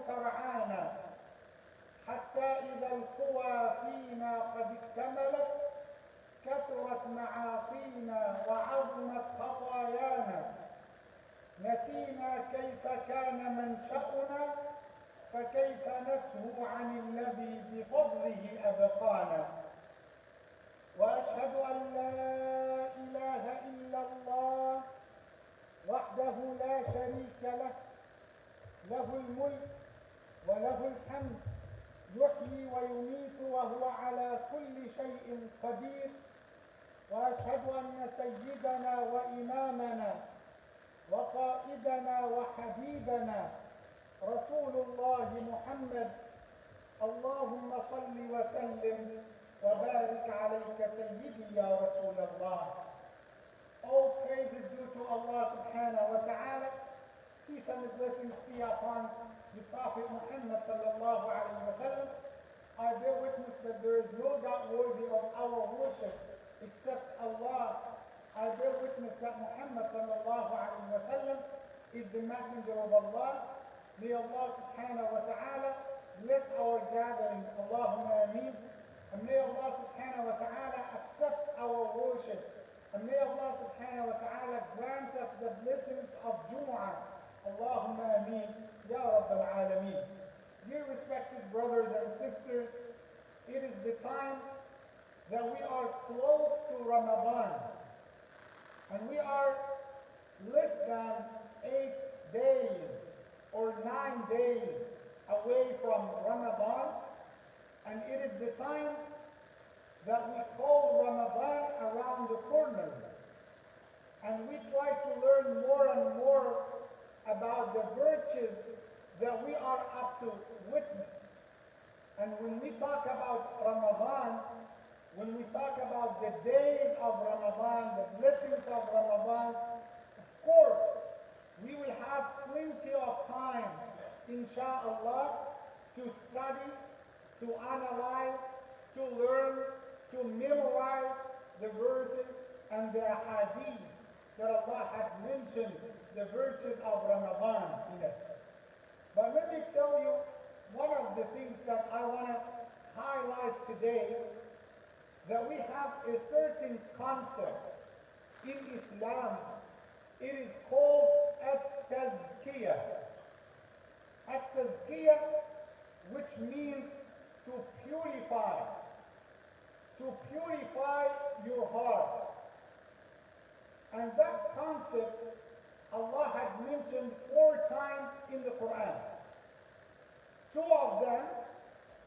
ترعانا حتى إذا القوى فينا قد اكتملت كثرت معاصينا وعظمت خطايانا نسينا كيف كان منشأنا فكيف نسهو عن الذي بفضله أبقانا وأشهد أن لا إله إلا الله وحده لا شريك له له الملك وله الحمد يحيي ويميت وهو على كل شيء قدير وأشهد أن سيدنا وإمامنا وقائدنا وحبيبنا رسول الله محمد اللهم صل وسلم وبارك عليك سيدي يا رسول الله. All praise is due to Allah subhanahu wa ta'ala. Peace and blessings be upon the Prophet Muhammad sallallahu alayhi wa sallam. I bear witness that there is no God worthy of our worship except Allah. I bear witness that Muhammad sallallahu alayhi wa sallam is the messenger of Allah. May Allah subhanahu wa ta'ala bless our gathering. Allahumma ameen. And may Allah subhanahu wa ta'ala accept our worship. And may Allah subhanahu wa ta'ala grant us the blessings of Jumu'ah. Allahumma ameen. Ya Rabbal Alameen. Dear respected brothers and sisters, it is the time that we are close to Ramadan. And we are less than 8 days or 9 days away from Ramadan. And it is the time that we call Ramadan around the corner. And we try to learn more and more about the virtues that we are up to witness. And when we talk about Ramadan, when we talk about the days of Ramadan, the blessings of Ramadan, of course, we will have plenty of time, insha'Allah, to study, to analyze, to learn, to memorize the verses and the hadith that Allah had mentioned, the virtues of Ramadan in it. But let me tell you one of the things that I want to highlight today, that we have a certain concept in Islam. It is called at-tazkiyah. At-tazkiyah, which means to purify your heart. And that concept Allah had mentioned 4 times in the Quran. 2 of them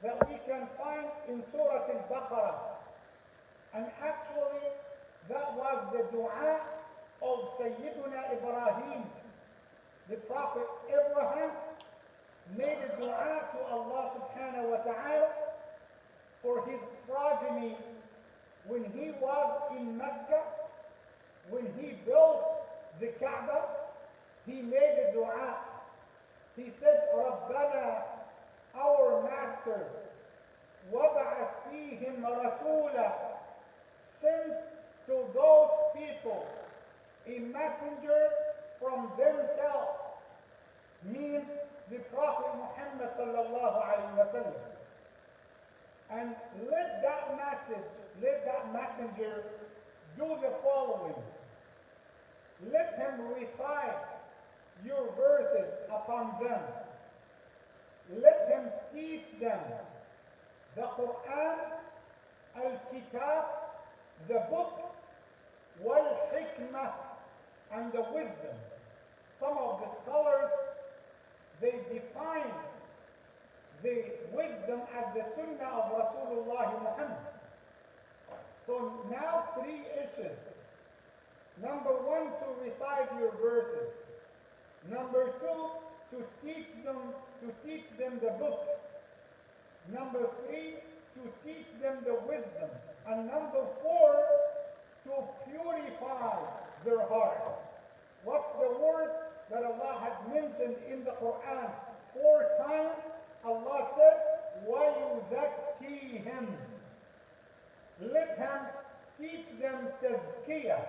that we can find in Surah Al-Baqarah. And actually, that was the dua of Sayyiduna Ibrahim. The Prophet Abraham made a dua to Allah subhanahu wa ta'ala for his progeny when he was in Mecca, when he built the Kaaba. He made a dua. He said, Rabbana, our Master, وَبَعَثْ فِيهِمْ رَسُولًا, send to those people a messenger from themselves, means the Prophet Muhammad sallallahu alayhi wa sallam. And let that messenger do the following. Let him recite your verses upon them. Let him teach them the Quran, al-Kitab, the book, wal-Hikmah, and the wisdom. Some of the scholars, they define the wisdom as the sunnah of Rasulullah Muhammad. So now 3 issues. Number 1, to recite your verses. Number 2, to teach them the book. Number 3, to teach them the wisdom. And number 4, to purify their hearts. What's the word that Allah had mentioned in the Quran 4 times? Allah said, وَيُزَكِّيهِمْ. Let him teach them tazkiyah.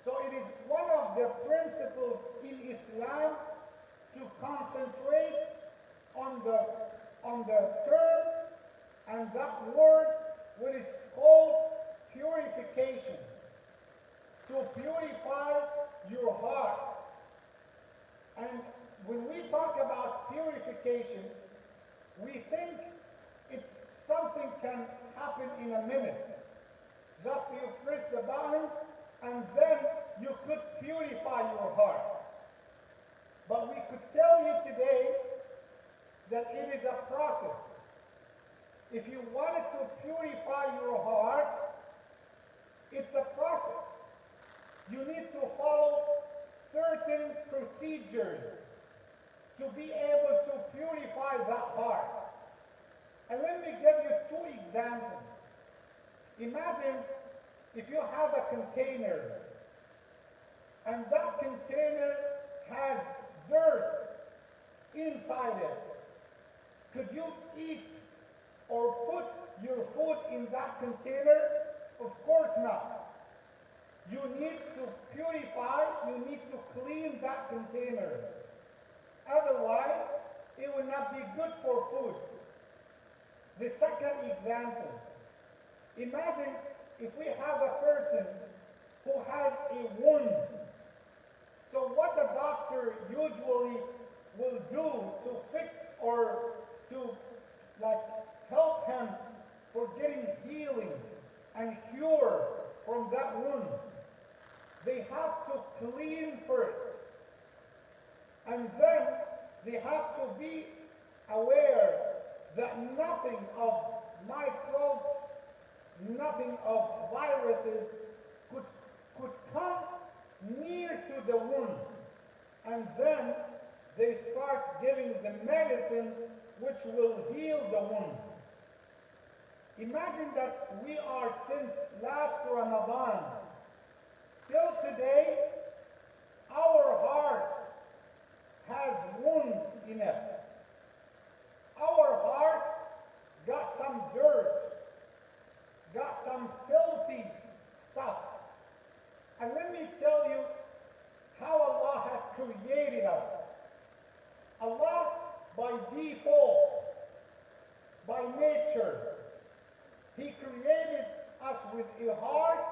So it is one of the principles in Islam to concentrate on the term and that word, what is called purification. To purify your heart. And when we talk about purification, we think it's something can happen in a minute. Just you press the button and then you could purify your heart. But we could tell you today that it is a process. If you wanted to purify your heart, it's a process. You need to follow certain procedures to be able to purify that heart. And let me give you two examples. Imagine if you have a container and that container has dirt inside it. Could you eat or put your food in that container? Of course not. You need to purify, you need to clean that container. Otherwise, it will not be good for food. The second example, imagine if we have a person who has a wound. So what the doctor usually will do to fix or to help him for getting healing and cure from that wound, they have to clean first. And then they have to be aware that nothing of microbes, nothing of viruses could come near to the wound. And then they start giving the medicine which will heal the wound. Imagine that we are, since last Ramadan till today, our hearts has wounds in it. Our hearts got some dirt, got some filthy stuff. And let me tell you how Allah has created us. Allah, by default, by nature, He created us with a heart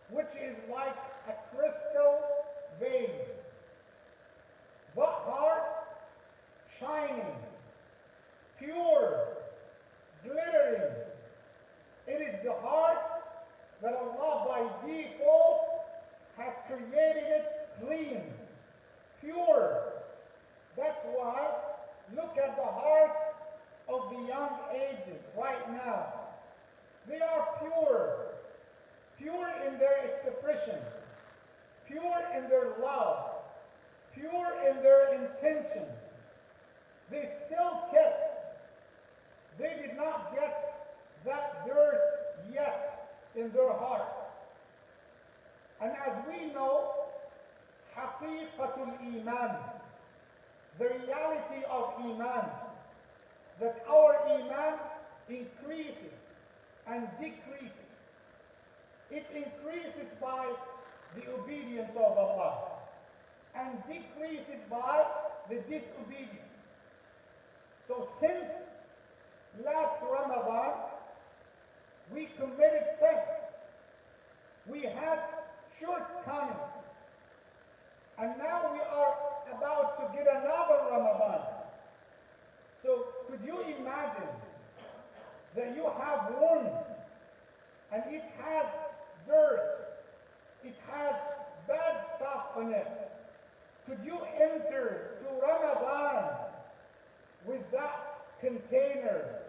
which is like a crystal vase. That heart, shining, pure, glittering. It is the heart that Allah by default has created it clean, pure. That's why, look at the hearts of the young ages right now. They are pure, pure in their expressions, pure in their love, pure in their intentions. They still kept, they did not get that dirt yet in their hearts. And as we know, haqiqatul iman, the reality of iman, that our iman increases and decreases. It increases by the obedience of Allah and decreases by the disobedience. So since last Ramadan, we committed sins. We had shortcomings. And now we are about to get another Ramadan. So could you imagine that you have wound and it has dirt, it has bad stuff on it? Could you enter to Ramadan with that container?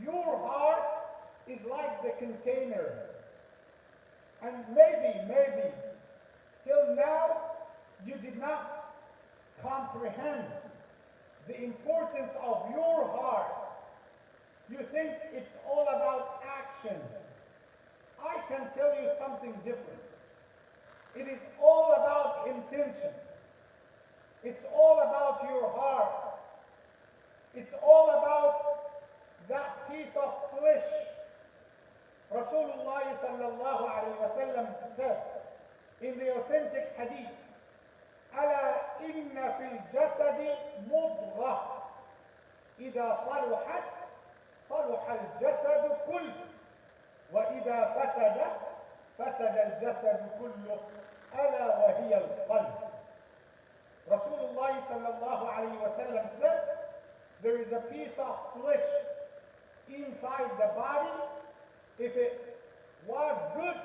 Your heart is like the container. And maybe, till now, you did not comprehend the importance of your heart. You think it's all about action. I can tell you something different. It is all about intention. It's all about your heart. It's all about that piece of flesh. Rasulullah sallallahu alayhi wa sallam said in the authentic hadith, أَلَا إِنَّ فِي الْجَسَدِ مُضْغَةٍ إذا صلحت صلح الجسد كله وإذا فسدت فسد الجسد كله ألا وهي القلب. Rasulullah sallallahu alayhi wa sallam said, there is a piece of flesh inside the body. If it was good,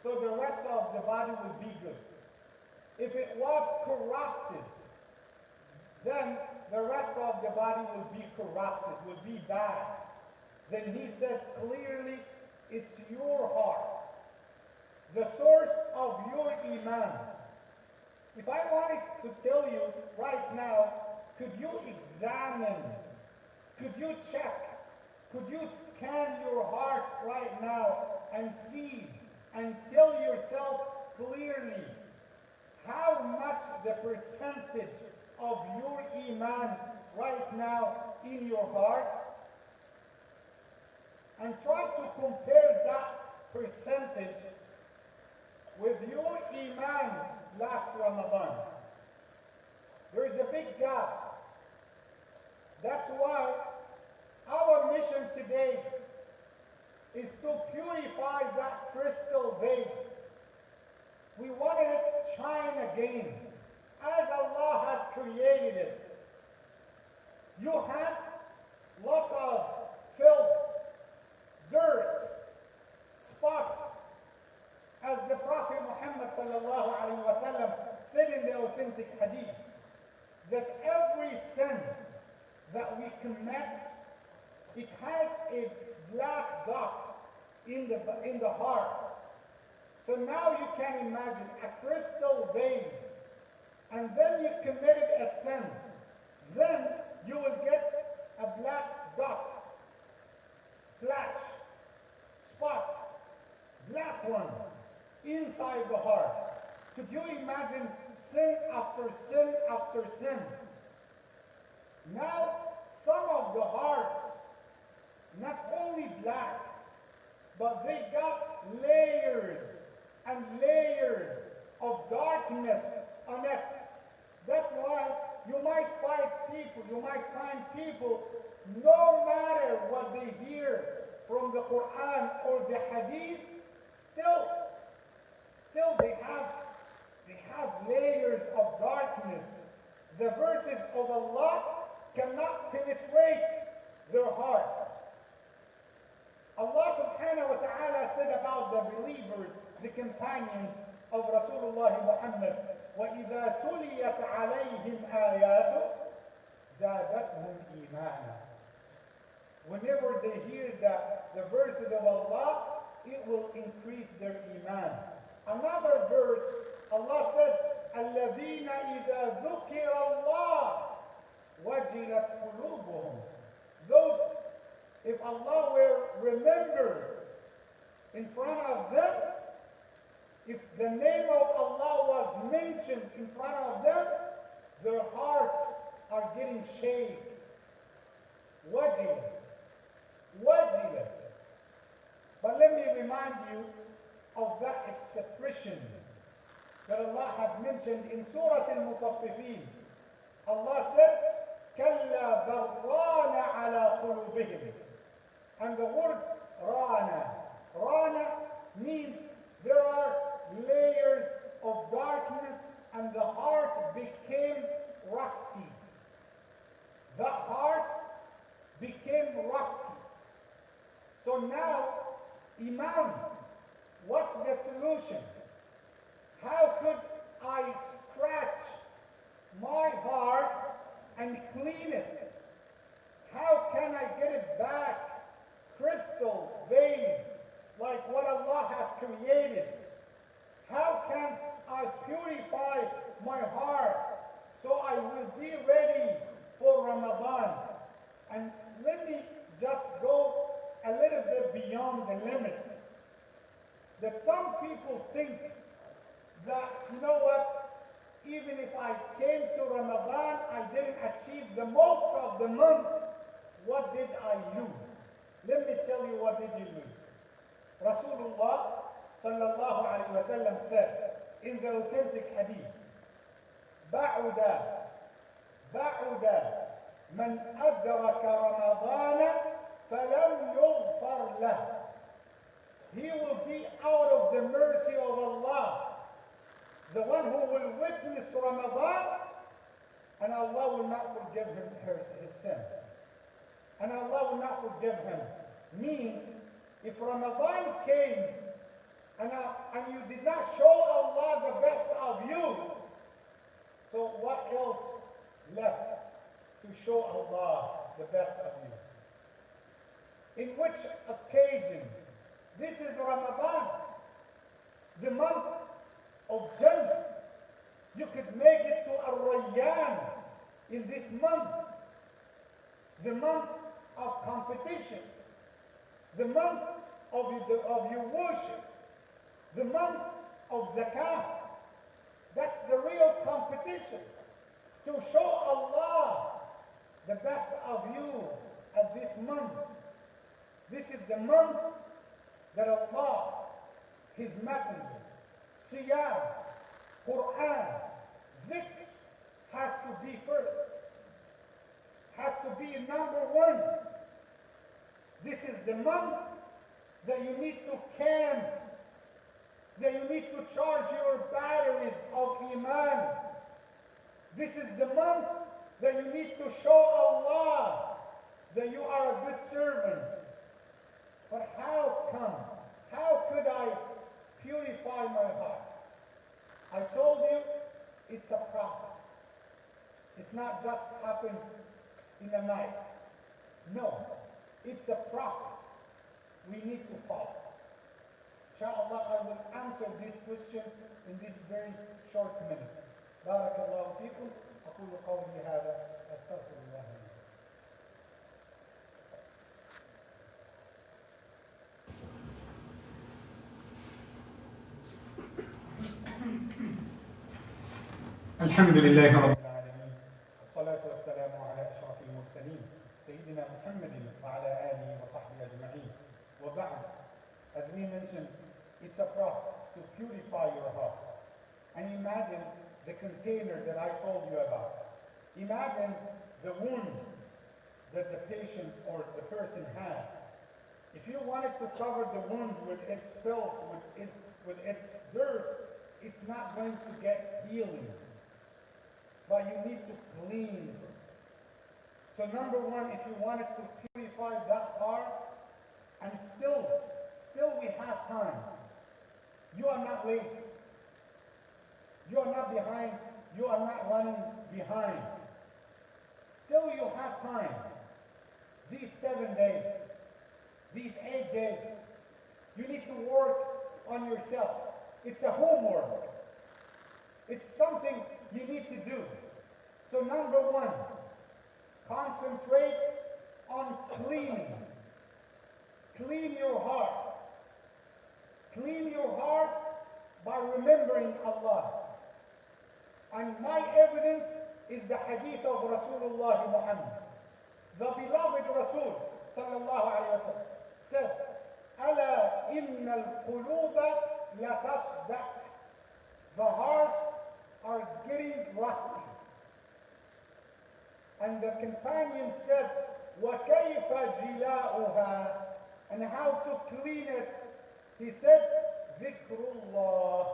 so the rest of the body will be good. If it was corrupted, then the rest of the body will be corrupted, will be bad. Then he said clearly, it's your heart, the source of your iman. If I wanted to tell you right now, could you examine, could you check, could you scan your heart right now and see and tell yourself clearly how much the percentage of your iman right now in your heart? And try to compare that percentage with your iman last Ramadan. There is a big gap. That's why our mission today is to purify that crystal vase. We want it to shine again as Allah had created it. You had lots of filth, dirt, spots, as the Prophet Muhammad sallallahu alaihi wasallam said in the authentic hadith, that every sin that we commit, it has a black dot in the heart. So now you can imagine a crystal vase, and then you committed a sin, then you will get a black dot, splash, spot, black one, inside the heart. Could you imagine sin after sin after sin? Now, some of the hearts, not only black, but they got layers and layers of darkness on it. That's why you might find people, no matter what they hear from the Quran or the Hadith, still they have layers of darkness. The verses of Allah cannot penetrate their hearts. Allah subhanahu wa ta'ala said about the believers, the companions of Rasulullah Muhammad, وَإِذَا تُلِيَتْ عَلَيْهِمْ آيَاتُ زَادَتْهُمْ إِيمَانًا. Whenever they hear the verses of Allah, it will increase their iman. Another verse, Allah said, الَّذِينَ إِذَا ذُكِرَ اللَّهُ وَجِلَتْ قُلُوبُهُم. Those, if Allah were remembered in front of them, if the name of Allah was mentioned in front of them, their hearts are getting shaked. Wajilat. But let me remind you of that expression that Allah had mentioned in Surah Al-Mutaffifin. Allah said, كَلَّا بَلْ رَانَ عَلَى قُلُوبِهِمْ. And the word rana means there are layers of darkness and the heart became rusty. The heart became rusty. So now, Imam, what's the solution? How could I scratch my heart and clean it? How can I get it back crystal vase like what Allah has created? How can I purify my heart so I will be ready for Ramadan? And let me just go a little bit beyond the limits. That some people think that, you know what, even if I came to Ramadan, I didn't achieve the most of the month, what did I lose? Let me tell you what did you lose. Rasulullah sallallahu alayhi wa sallam said in the authentic hadith, بَعُدَ من أدرك رمضان فلم يغفر له. He will be out of the mercy of Allah. The one who will witness Ramadan, and Allah will not forgive him his sins. And Allah will not forgive him. Means, if Ramadan came and you did not show Allah the best of you, so what else left to show Allah the best of you? In which occasion? This is Ramadan, the month of Jannah. You could make it to Ar-Rayyan in this month, the month of competition, the month of your worship, the month of zakah. That's the real competition, to show Allah the best of you at this month. This is the month that Allah, His Messenger, Siyam, Quran, dhikr has to be first, has to be number one. This is the month that you need to camp, that you need to charge your batteries of Iman. This is the month that you need to show Allah that you are a good servant. But how come? How could I purify my heart? I told you, it's a process. It's not just happen in a night. No, it's a process we need to follow. Inshallah, I will answer this question in these very short minutes. بارك الله فيكم. أقول قولي هذا أستغفر الله لي. الحمد لله رب العالمين، والصلاة والسلام على أشرف المرسلين سيدنا محمد وعلى آله وصحبه أجمعين. وبعد, as we mentioned, it's a process to purify your heart. And imagine the container that I told you about. Imagine the wound that the patient or the person had. If you wanted to cover the wound with its filth, with its dirt, it's not going to get healing. But you need to clean. So number one, if you wanted to purify that heart, and still we have time. You are not late. You are not behind. You are not running behind. Still you have time. These 7 days, these 8 days, you need to work on yourself. It's a homework. It's something you need to do. So number one, concentrate on cleaning. Clean your heart. Clean your heart by remembering Allah. And my evidence is the hadith of Rasulullah Muhammad. The beloved Rasul sallallahu alayhi wa sallam said, "Ala inna al-quluba la tasda'." The hearts are getting rusty. And the companion said, وَكَيْفَ جِلَاؤُهَا? And how to clean it? He said, ذِكْرُ اللَّهِ,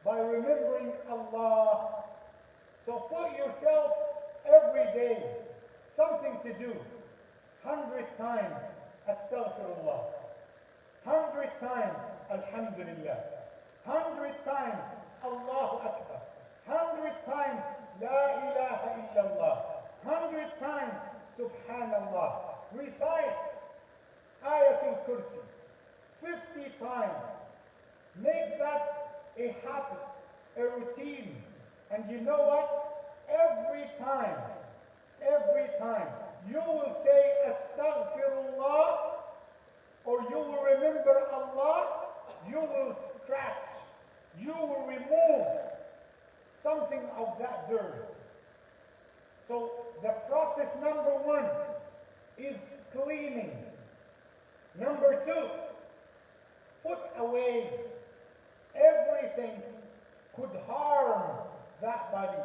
by remembering Allah. So put yourself every day, something to do. 100 times, astaghfirullah. 100 times, alhamdulillah. 100 times, Allahu Akbar. 100 times, La ilaha illallah. 100 times, Subhanallah. Recite Ayatul Kursi 50 times. Make that a habit, a routine. And you know what? Every time, you will say Astaghfirullah, or you will remember Allah, you will scratch, you will remove something of that dirt. So the process number one is cleaning. Number two, put away everything could harm that body.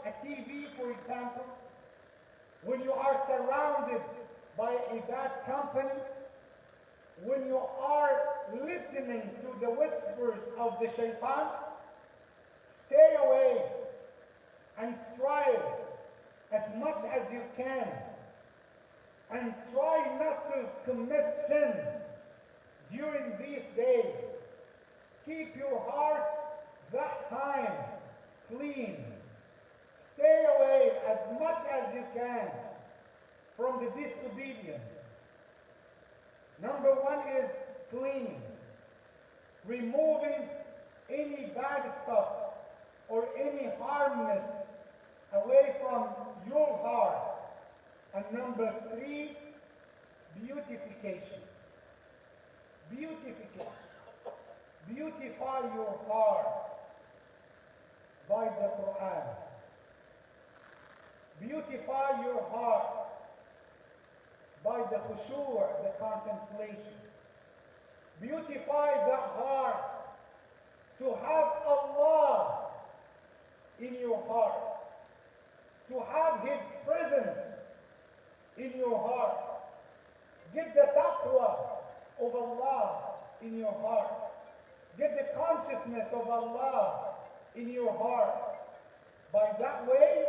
a TV, for example, when you are surrounded by a bad company, when you are listening to the whispers of the shaitan, stay away and strive as much as you can, and try not to commit sin during these days. Keep your heart that time clean. Stay away as much as you can from the disobedience. Number one is cleaning, removing any bad stuff or any harmless away from your heart. And number three, beautification. Beautification. Beautify your heart by the Quran. Beautify your heart by the khushu', the contemplation. Beautify the heart to have Allah in your heart, to have His presence in your heart. Get the taqwa of Allah in your heart. Get the consciousness of Allah in your heart. By that way,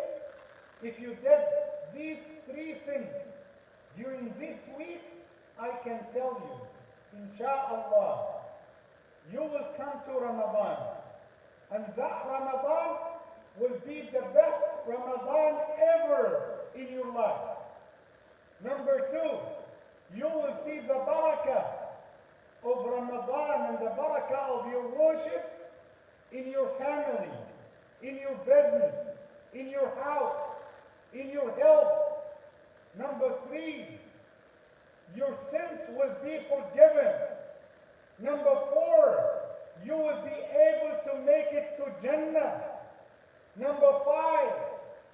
if you did these three things during this week, I can tell you, insha'Allah, you will come to Ramadan. And that Ramadan will be the best Ramadan ever in your life. Number two, you will see the barakah of Ramadan and the barakah of your worship in your family, in your business, in your house, in your health. Number three, your sins will be forgiven. Number four, you will be able to make it to Jannah. Number five,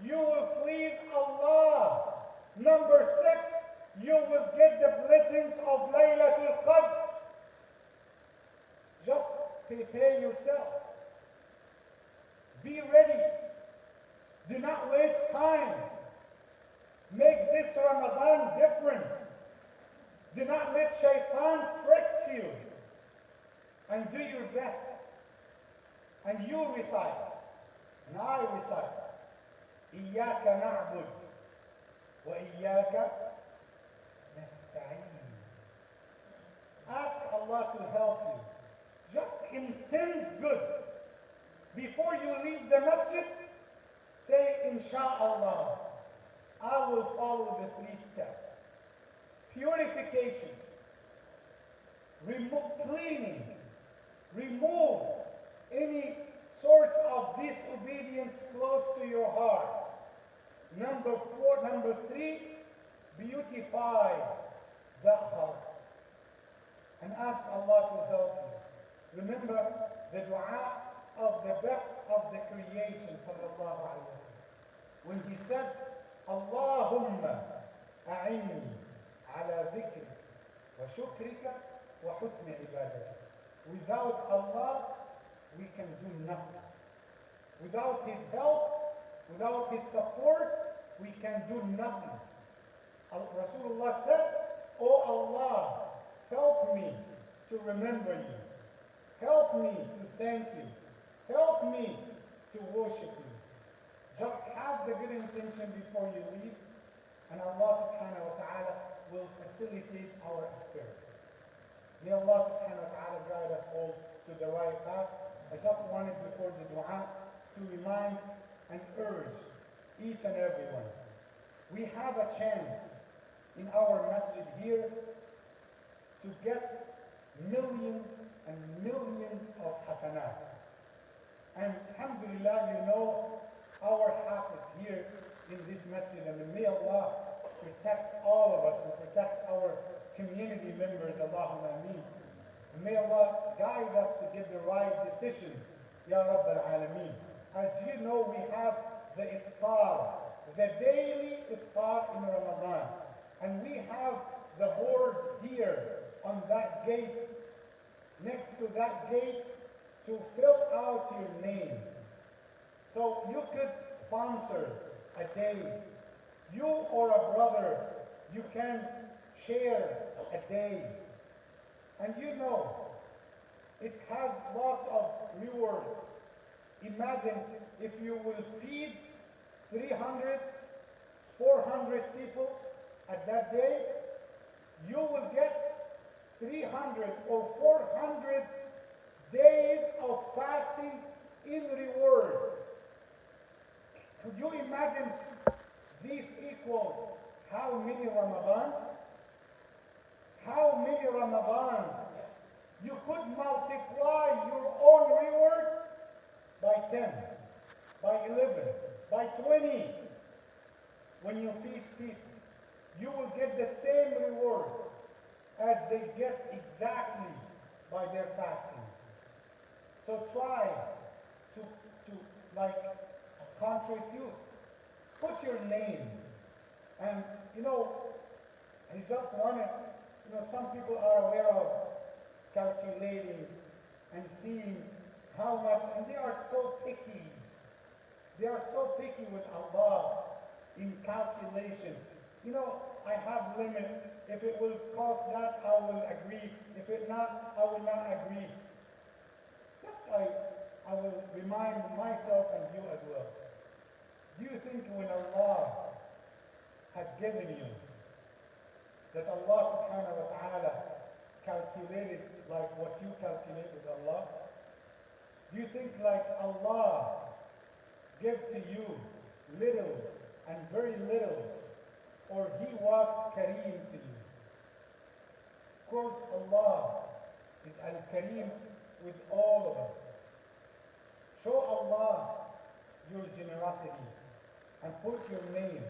you will please Allah. Number six, you will get the blessings of Laylatul Qadr. Just prepare yourself. Be ready. Do not waste time. Make this Ramadan different. Do not let shaitan tricks you. And do your best. And you recite. And I recite. إياك نعبد وإياك نستعين. Ask Allah to help you. Just intend good. Before you leave the masjid, say, insha'Allah, I will follow the three steps. Purification, cleaning, remove any source of disobedience close to your heart. Number three, beautify that heart. And ask Allah to help you. Remember the dua of the best of the creation, sallallahu alayhi wa sallam, when he said, Allahumma a'inni ala dhikrik wa shukrika wa husni ibadatik. Without Allah, we can do nothing. Without His help, without His support, we can do nothing. Rasulullah said, Oh Allah, help me to remember you. Help me to thank you. Help me to worship you. Just have the good intention before you leave, and Allah subhanahu wa ta'ala will facilitate our affairs. May Allah subhanahu wa ta'ala guide us all to the right path. I just wanted before the dua to remind and urge each and every one. We have a chance in our masjid here to get millions and millions of hasanat. And alhamdulillah, you know, our hafiz here in this masjid, and may Allah protect all of us and protect our community members, Allahumma ameen. And may Allah guide us to get the right decisions, Ya Rabb al-Alameen. As you know, we have the iftar, the daily iftar in Ramadan. And we have the board here on that gate, next to that gate, to fill out your names. So you could sponsor a day. You or a brother, you can share a day. And you know, it has lots of rewards. Imagine if you will feed 300, 400 people at that day, you will get 300 or 400 days of fasting in reward. Could you imagine these equal how many Ramadans? How many Ramadans? You could multiply your own reward by 10, by 11, by 20. When you feed people, you will get the same reward as they get exactly by their fasting. So try to like contribute. Put your name. And I just wanted, some people are aware of calculating and seeing how much, and they are so picky. They are so picky with Allah in calculation. I have limit. If it will cost that, I will agree. If it not, I will not agree. Just I will remind myself and you as well. Do you think when Allah had given you, that Allah subhanahu wa ta'ala calculated like what you calculate with Allah? Do you think like Allah gave to you little and very little, or He was Kareem to you? Of course, Allah is Al-Kareem with all of us. Show Allah your generosity and put your name.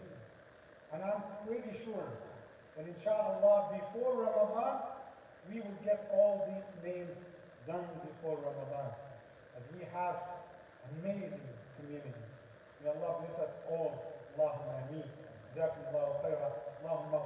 And I'm pretty sure that inshallah before Ramadan, we will get all these names done before Ramadan, as we have amazing community. May Allah bless us all. Allahumma ameen. Jazakumullahu khairan. Allahumma